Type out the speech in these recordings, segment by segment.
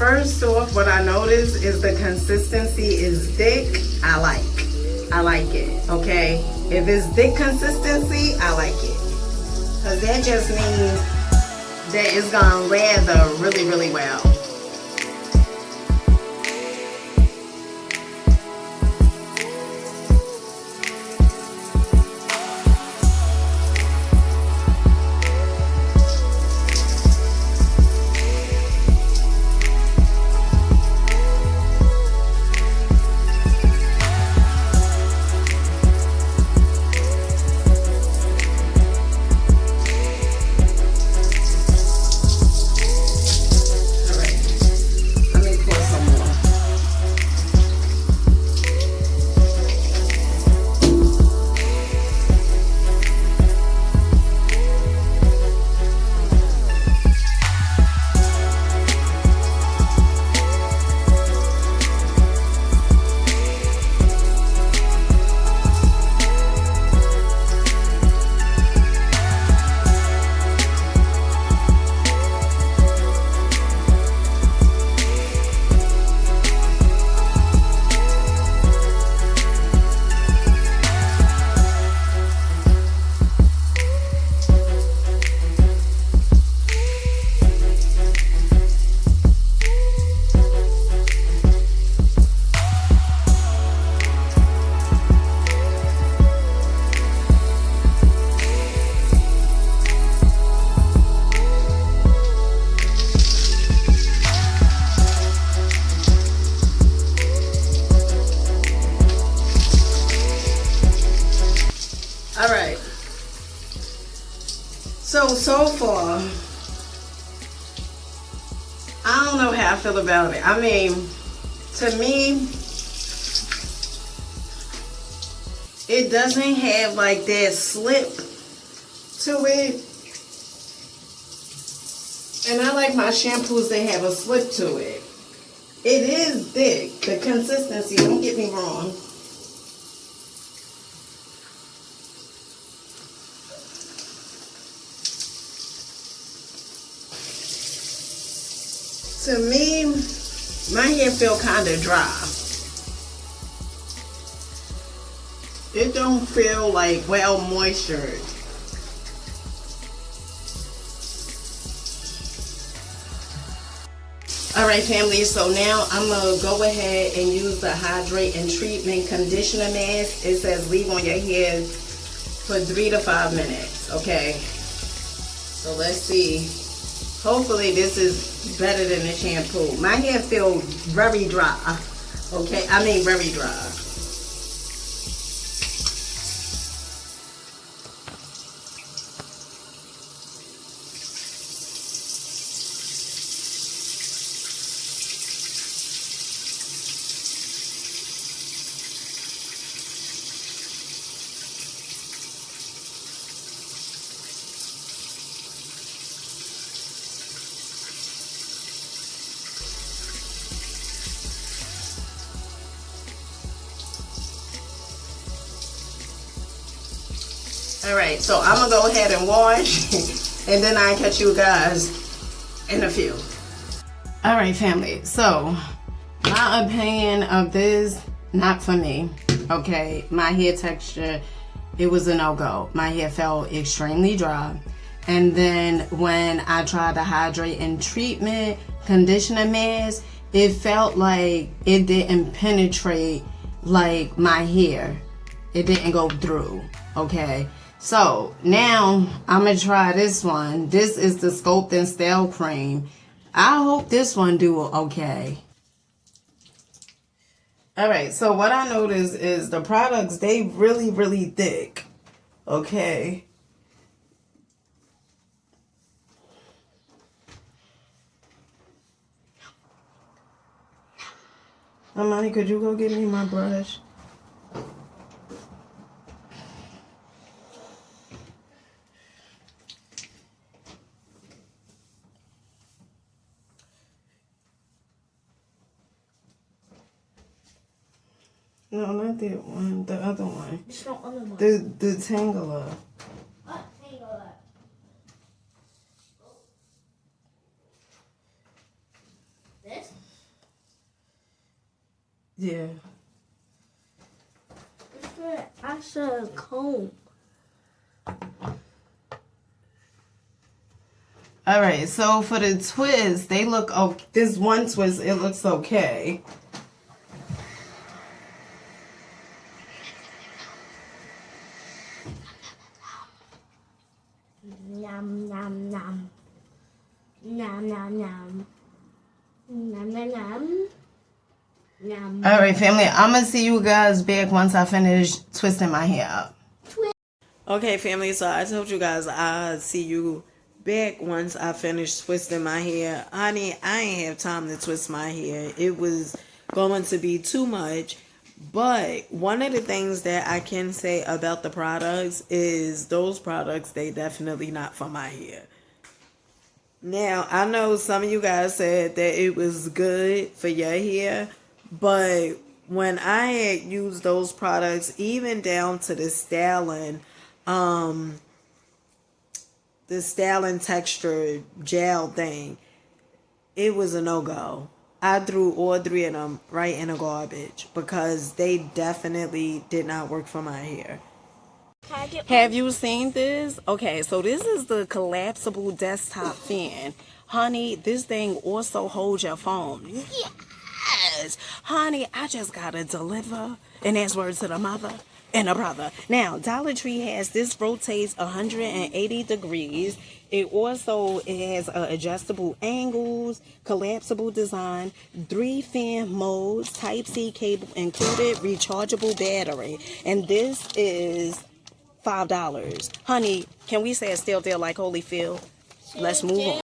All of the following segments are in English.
First off, what I noticed is the consistency is thick. I like it, okay? If it's thick consistency, I like it. Because that just means that it's gonna lather really, really well. Alright, so far, I don't know how I feel about it. I mean, to me, it doesn't have like that slip to it. And I like my shampoos that have a slip to it. It is thick, the consistency, don't get me wrong. To me, my hair feel kind of dry. It don't feel like well moistured. Alright family, so now I'm going to go ahead and use the Hydrate and Treatment Conditioner Mask. It says leave on your hair for 3 to 5 minutes, okay? So let's see. Hopefully this is better than the shampoo. My hair feels very dry, okay? I mean very dry. Alright, so I'm going to go ahead and wash, and then I'll catch you guys in a few. Alright family, so my opinion of this, not for me, okay? My hair texture, it was a no-go. My hair felt extremely dry. And then when I tried the Hydrate and Treatment Conditioner Mask, it felt like it didn't penetrate like my hair. It didn't go through, okay? So now I'm gonna try this one. This is the Sculpt and Style Cream. I hope this one do okay. Alright, so what I noticed is the products, they really thick, okay? Amani, could you go get me my brush? No, not that one. The other one. Which other one? The Tangler. What Tangler? This? Yeah. I should comb. All right, so for the twists, they look okay. This one twist, it looks okay. Nom nom nom. Nom nom nom. Nom nom nom. Nom. All right, family, I'm going to see you guys back once I finish twisting my hair up. Okay, family, so I told you guys I'll see you back once I finish twisting my hair. Honey, I ain't have time to twist my hair. It was going to be too much. But one of the things that I can say about the products is those products, they definitely not for my hair. Now, I know some of you guys said that it was good for your hair, but when I had used those products, even down to the styling texture gel thing, it was a no-go. I threw all 3 of them right in the garbage because they definitely did not work for my hair. Have you seen this? Okay, so this is the collapsible desktop fan. Honey, this thing also holds your phone. Yes! Honey, I just gotta deliver. And that's word to the mother and a brother. Now, Dollar Tree has this rotates 180 degrees. It has adjustable angles, collapsible design, 3 fan modes, Type-C cable included, rechargeable battery. And this is $5. Honey, can we say a still deal like Holyfield? Let's move on.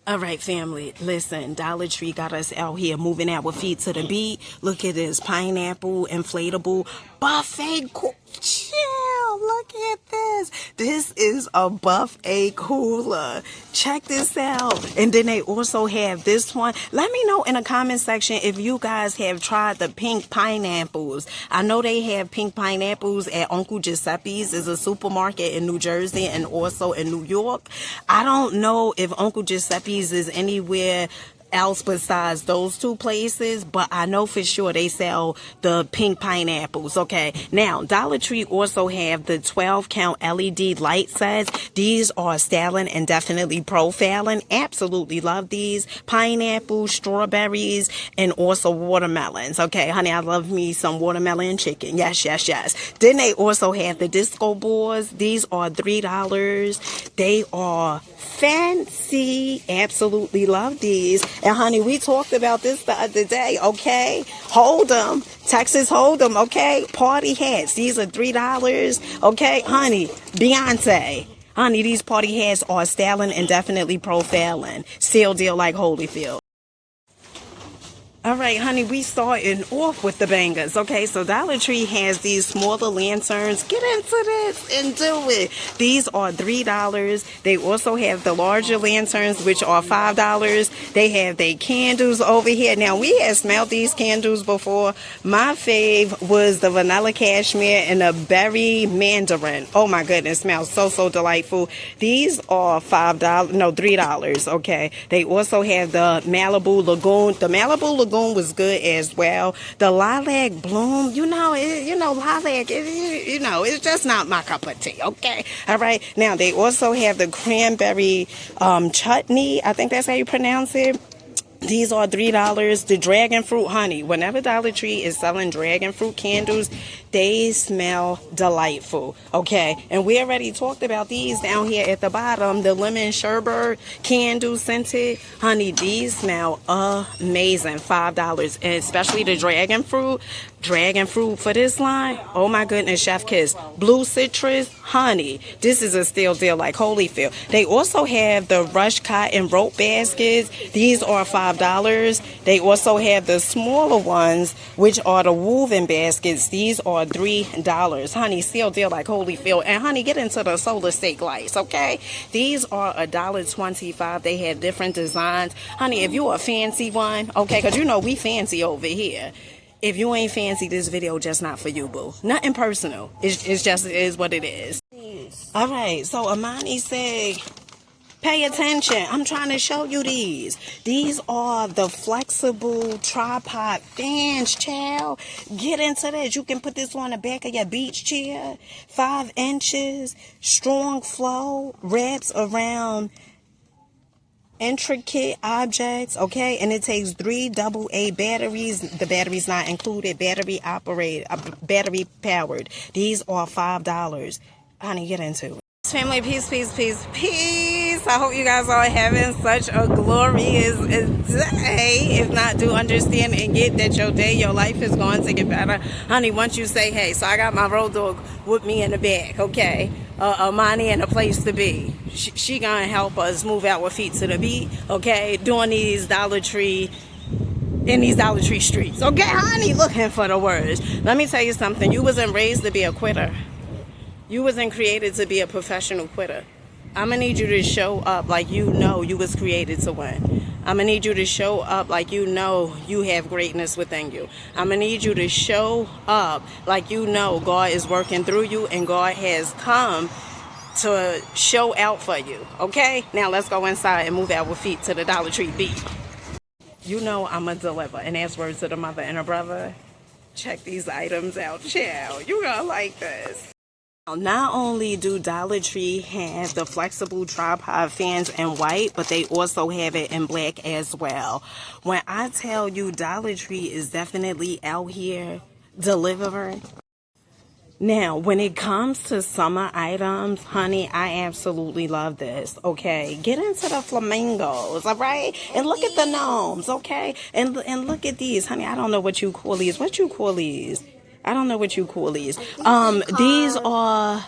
All right, family, listen, Dollar Tree got us out here moving our feet to the beat. Look at this pineapple, inflatable, buffet. Chill, look at this. This is a buffet cooler. Check this out. And then they also have this one. Let me know in the comment section if you guys have tried the pink pineapples. I know they have pink pineapples at Uncle Giuseppe's. It's a supermarket in New Jersey and also in New York. I don't know if Uncle Giuseppe's is anywhere else besides those 2 places, but I know for sure they sell the pink pineapples. Okay, now Dollar Tree also have the 12 count LED light sets. These are styling and definitely profiling. Absolutely love these. Pineapple, strawberries, and also watermelons. Okay, honey, I love me some watermelon chicken. Yes, yes, yes. Then they also have the disco balls. These are $3. They are fancy. Absolutely love these. And honey, we talked about this the other day, okay? Hold 'em. Texas hold 'em, okay? Party hats. These are $3, okay? Honey, Beyonce. Honey, these party hats are styling and definitely profiling. Still deal like Holyfield. All right, honey, we starting off with the bangers. Okay, so Dollar Tree has these smaller lanterns. Get into this and do it. These are $3. They also have the larger lanterns, which are $5. They have their candles over here. Now, we had smelled these candles before. My fave was the vanilla cashmere and the berry mandarin. Oh my goodness, smells so delightful. These are $3. Okay, they also have the Malibu Lagoon. The Malibu Lagoon was good as well. The lilac bloom, lilac, it's just not my cup of tea. Okay, all right. Now they also have the cranberry chutney. I think that's how you pronounce it. These are $3. The dragon fruit, honey. Whenever Dollar Tree is selling dragon fruit candles, they smell delightful. Okay, and we already talked about these down here at the bottom. The lemon sherbet candle scented, honey. These smell amazing. $5, and especially the dragon fruit. Dragon fruit for this line. Oh my goodness, chef kiss. Blue citrus, honey. This is a still deal like Holyfield. They also have the rush cotton rope baskets. These are $5. They also have the smaller ones, which are the woven baskets. These are $3. Honey, still deal like Holyfield. And honey, get into the solar stake lights, okay? These are $1.25. They have different designs. Honey, if you a fancy one, okay, because we fancy over here. If you ain't fancy, this video just not for you, boo. Nothing personal. It is what it is. All right. So Amani said Pay attention. I'm trying to show you these. These are the flexible tripod fans, child. Get into this. You can put this on the back of your beach chair. 5 inches, strong flow, wraps around intricate objects, okay? And it takes 3 AA batteries. The battery's not included. Battery powered. These are $5. Honey, get into it. Family, peace, peace, peace, peace. I hope you guys are having such a glorious day. If not, do understand and get that your day, your life is going to get better. Honey, once you say, hey, so I got my road dog with me in the back, okay? Amani in a place to be. She gonna help us move our feet to the beat, okay? Doing these Dollar Tree, in these Dollar Tree streets, okay, honey? Looking for the words. Let me tell you something. You wasn't raised to be a quitter. You wasn't created to be a professional quitter. I'm going to need you to show up like you know you was created to win. I'm going to need you to show up like you know you have greatness within you. I'm going to need you to show up like you know God is working through you and God has come to show out for you. Okay? Now let's go inside and move our feet to the Dollar Tree beat. You know I'm going to deliver. And that's words to the mother and her brother. Check these items out, child. You're going to like this. Not only do Dollar Tree have the flexible tripod fans in white, but they also have it in black as well. When I tell you Dollar Tree is definitely out here delivering. Now, when it comes to summer items, honey, I absolutely love this, okay? Get into the flamingos, all right? And look at the gnomes, okay? And look at these, honey. I don't know what you call these. What you call these? I don't know what you call these. These are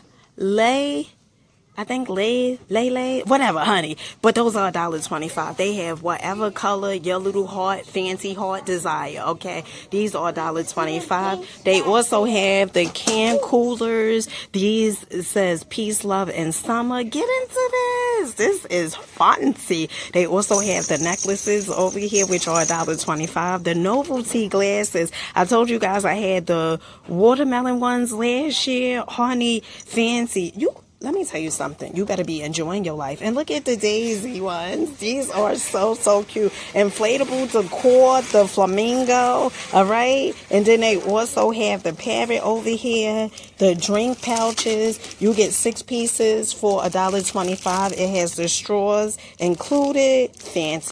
whatever, honey. But those are $1.25. They have whatever color your little heart, fancy heart desire, okay? These are $1.25. They also have the can coolers. These, it says peace, love, and summer. Get into this. This is fancy. They also have the necklaces over here, which are $1.25. The Novelty glasses. I told you guys I had the watermelon ones last year. Honey, fancy. Let me tell you something. You better be enjoying your life. And look at the daisy ones. These are so, so cute. Inflatable decor, the flamingo, all right? And then they also have the parrot over here, the drink pouches. You get 6 pieces for $1.25. It has the straws included. Fancy.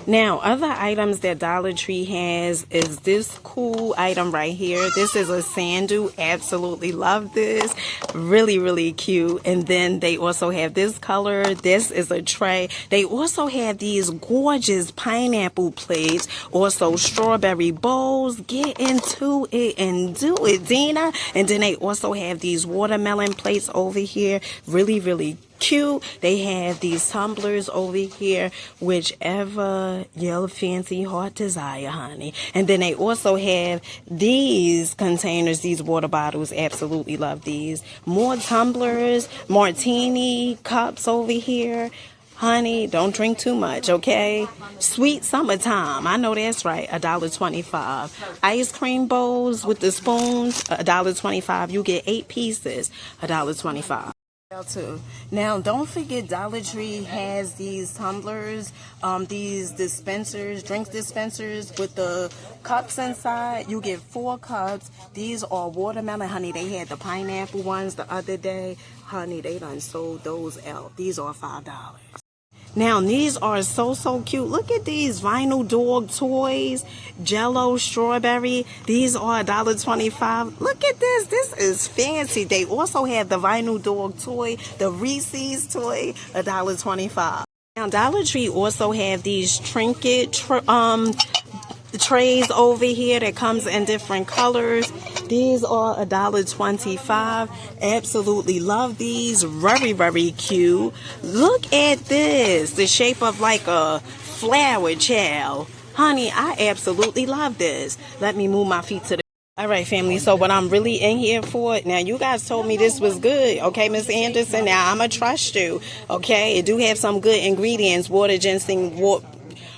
Now, other items that Dollar Tree has is this cool item right here. This is a sandal. Absolutely love this. Really, really cute. And then they also have this color. This is a tray. They also have these gorgeous pineapple plates. Also, strawberry bowls. Get into it and do it, Dina. And then they also have these watermelon plates over here. Really, really cute. They have these tumblers over here, whichever your fancy heart desire, honey. And then they also have these containers, these water bottles. Absolutely love these. More tumblers, martini cups over here. Honey, don't drink too much, okay? Sweet summertime. I know that's right. $1.25. Ice cream bowls with the spoons. $1.25. You get 8 pieces. $1.25. Too. Now, don't forget Dollar Tree has these tumblers, these dispensers, drink dispensers with the cups inside. You get 4 cups. These are watermelon, honey. They had the pineapple ones the other day. Honey, they done sold those out. These are $5. Now, these are so, so cute. Look at these vinyl dog toys. Jello, strawberry. These are $1.25. Look at this. This is fancy. They also have the vinyl dog toy, the Reese's toy, $1.25. Now, Dollar Tree also have these Trinket trays over here that comes in different colors. These are $1.25. Absolutely love these. Very, very cute. Look at this. The shape of like a flower, child. Honey, I absolutely love this. Let me move my feet to the... All right, family. So what I'm really in here for, now you guys told me this was good. Okay, Miss Anderson. Now I'm going to trust you. Okay, it do have some good ingredients. Water, ginseng,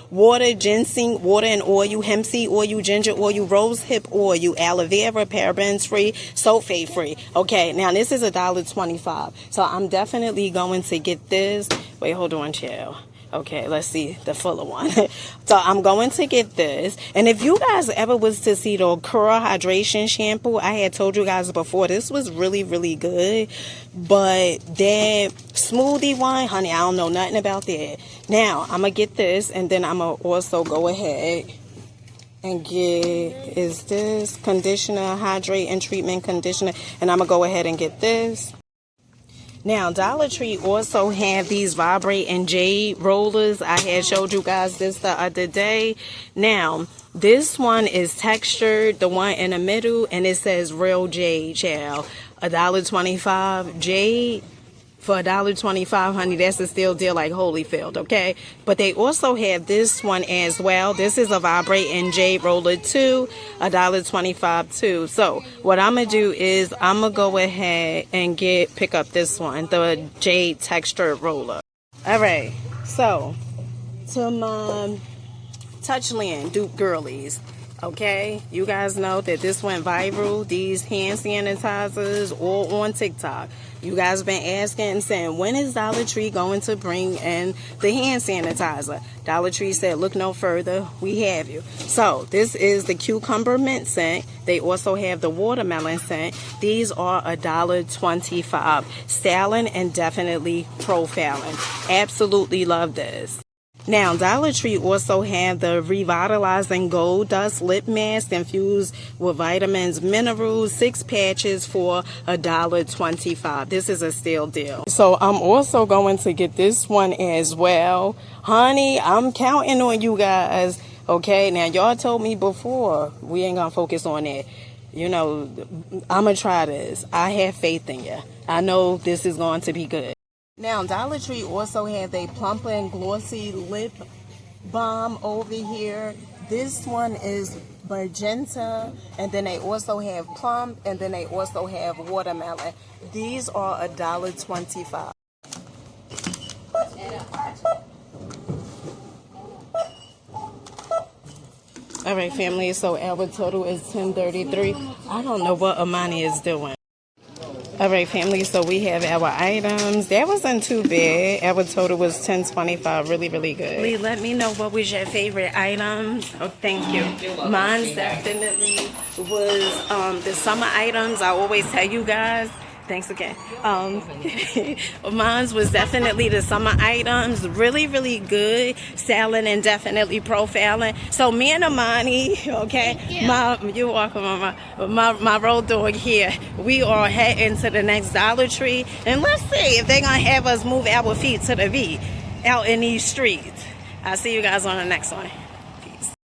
water, ginseng, water and oil, hemp seed oil, ginger oil, rose hip oil, aloe vera, parabens free, sulfate free. Okay, now this is $1.25. So I'm definitely going to get this. Wait, hold on, child. Okay, let's see the fuller one. So I'm going to get this. And if you guys ever was to see the Curl Hydration Shampoo, I had told you guys before, this was really, really good. But that smoothie one, honey, I don't know nothing about that. Now, I'm going to get this, and then I'm going to also go ahead and get, is this conditioner, hydrate and treatment conditioner. And I'm going to go ahead and get this. Now, Dollar Tree also have these Vibrate and Jade rollers. I had showed you guys this the other day. Now, this one is textured, the one in the middle, and it says Real Jade, child. $1.25. Jade for $1.25, honey, that's a steal deal like Holyfield, okay? But they also have this one as well. This is a Vibrate and Jade roller too, $1.25 too. So what I'm gonna do is I'm gonna go ahead and pick up this one, the Jade textured roller. All right, so to my Touchland dupe girlies. Okay, you guys know that this went viral, these hand sanitizers, all on TikTok. You guys been asking and saying, when is Dollar Tree going to bring in the hand sanitizer? Dollar Tree said, look no further, we have you. So this is the cucumber mint scent. They also have the watermelon scent. These are $1.25. Styling and definitely profiling. Absolutely love this. Now, Dollar Tree also have the Revitalizing Gold Dust Lip Mask infused with vitamins, minerals, 6 patches for $1.25. This is a steal deal. So I'm also going to get this one as well. Honey, I'm counting on you guys. Okay, now y'all told me before, we ain't gonna focus on that. You know, I'm gonna try this. I have faith in you. I know this is going to be good. Now, Dollar Tree also have a plumper and glossy lip balm over here. This one is magenta, and then they also have plum, and then they also have watermelon. These are $1.25. All right, family, so our total is $10.33. I don't know what Amani is doing. All right, family, so we have our items. That wasn't too bad. Our total was $10.25. Really, really good. Lee, let me know what was your favorite items. Oh, thank you. Mine definitely was the summer items. I always tell you guys. Thanks again. Mine was definitely the summer items. Really, really good. Styling and definitely profiling. So me and Amani, okay, you're welcome, Mama. My road dog here. We are heading to the next Dollar Tree, and let's see if they're gonna have us move our feet to the V out in these streets. I'll see you guys on the next one.